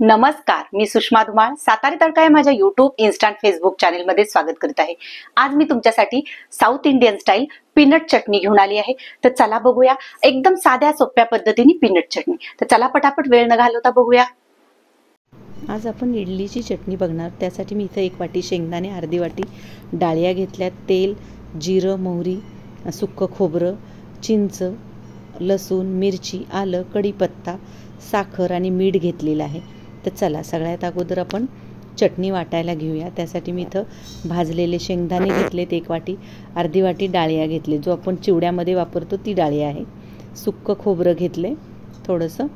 नमस्कार, मी सुषमा धुमाळ सातारी तडका या माझ्या यूट्यूब इन्स्टंट फेसबुक चॅनलमध्ये स्वागत करत आहे। आज मी तुमच्यासाठी साऊथ इंडियन स्टाईल पीनट चटणी घेऊन आली आहे। तर चला बघूया एकदम साध्या सोप्या पद्धतीने पीनट चटणी। तर चला पटापट वेळ न घालवता बघूया। आज आपण इडलीची चटणी बघणार। त्यासाठी मी इथे 1 वाटी शेंगदाणे, अर्धी वाटी डाळिया घेतल्या, तेल, जिरं, मोहरी, सुक्कं खोबरं, चिंच, लसूण, मिरची, आलं, कढीपत्ता, साखर आणि मीठ घेतलेलं आहे। तर चला सगळ्यात अगोदर आपण चटणी वाटायला घेऊया। त्यासाठी मी इथं भाजलेले शेंगदाणे घेतलेत 1 वाटी, अर्धी वाटी डाळिया घेतले, जो आपण चिवड्यामध्ये वापरतो ती डाळिया आहे, सुक्कं खोबरं घेतले, थोडंसं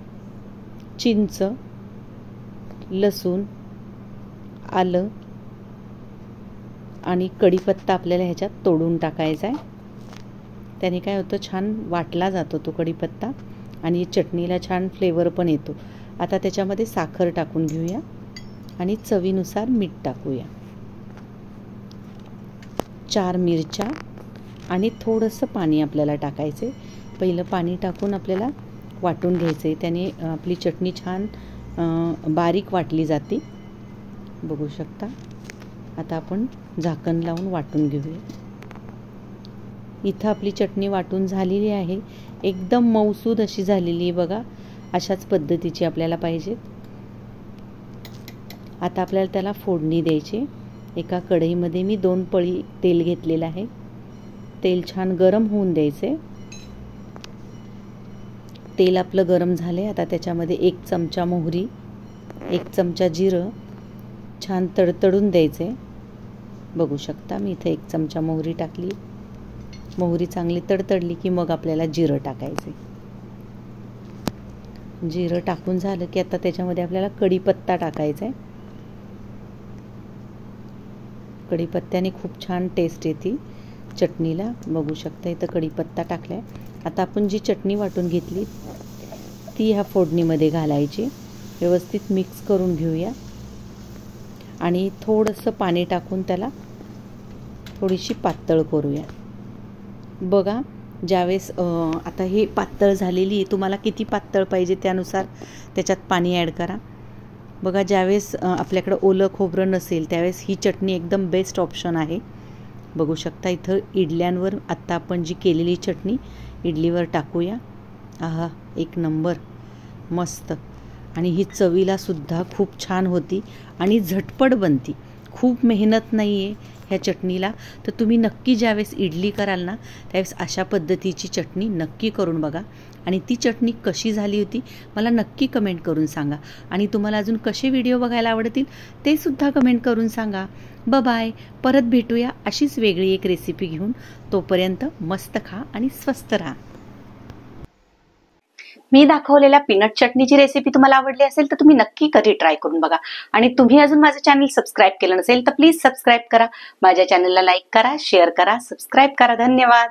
चिंच, लसूण, आलं आणि कढीपत्ता आपल्याला ह्याच्यात तोडून टाकायचा आहे। त्याने काय होतं, छान वाटला जातो तो कढीपत्ता आणि चटणीला छान फ्लेवर पण येतो। आता त्याच्यामध्ये साखर टाकून घेऊया आणि चवीनुसार मीठ टाकूया, 4 मिरच्या आणि थोडंसं पाणी आपल्याला टाकायचे। पहिलं पाणी टाकून आपल्याला वाटून घ्यायचे, त्याने आपली चटणी छान बारीक वाटली जाते, बघू शकता। आता आपण झाकण लावून वाटून घेऊया। इथं आपली चटणी वाटून झालेली आहे, एकदम मऊसूद अशी झालेली आहे बघा। अशाच पद्धतीची आपल्याला पाहिजे। आता आपल्याला त्याला फोडणी द्यायची। एका कढईमध्ये मी 2 पळी तेल घेतलेलं आहे, तेल छान गरम होऊन द्यायचे। तेल आपलं गरम झाले, आता त्याच्यामध्ये 1 चमचा मोहरी, 1 चमचा जिरं छान तडतडून द्यायचे, बघू शकता। मी इथे 1 चमचा मोहरी टाकली, मोहरी चांगली तडतडली की मग आपल्याला जिरं टाकायचे। जिरं टाकून झालं की आता त्याच्यामध्ये आपल्याला कढीपत्ता टाकायचा आहे। कढीपत्त्याने खूप छान टेस्ट येते चटणीला, बघू शकता। इथं कढीपत्ता टाकलाय। आता आपण जी चटणी वाटून घेतली ती ह्या फोडणीमध्ये घालायची, व्यवस्थित मिक्स करून घेऊया आणि थोडंसं पाणी टाकून त्याला थोडीशी पातळ करूया। बघा, ज्यावेळेस आता हे पातळ झालेली आहे, तुम्हाला किती पातळ पाहिजे त्यानुसार त्याच्यात पाणी ॲड करा। बघा, ज्यावेळेस आपल्याकडं ओलं खोबरं नसेल त्यावेळेस ही चटणी एकदम बेस्ट ऑप्शन आहे, बघू शकता। इथं इडल्यांवर आत्ता आपण जी केलेली चटणी इडलीवर टाकूया। आहा, 1 नंबर, मस्त। आणि ही चवीला सुद्धा खूप छान होती आणि झटपट बनती, खूप मेहनत नाही आहे ह्या चटणीला। तर तुम्ही नक्की ज्यावेळेस इडली कराल ना त्यावेळेस अशा पद्धतीची चटणी नक्की करून बघा आणि ती चटणी कशी झाली होती मला नक्की कमेंट करून सांगा। आणि तुम्हाला अजून कसे व्हिडिओ बघायला आवडतील ते सुद्धा कमेंट करून सांगा। बाय, परत भेटूया अशीच वेगळी एक रेसिपी घेऊन। तोपर्यंत मस्त खा आणि स्वस्त राहा। मी दाखवलेल्या पीनट चटणीची रेसिपी तुम्हाला आवडली असेल तर तुम्ही नक्की घरी ट्राय करून बघा। आणि तुम्ही अजून माझं चॅनल सबस्क्राईब केलं नसेल तर प्लीज सबस्क्राईब करा, माझ्या चॅनलला लाईक करा, शेअर करा, सबस्क्राईब करा। धन्यवाद।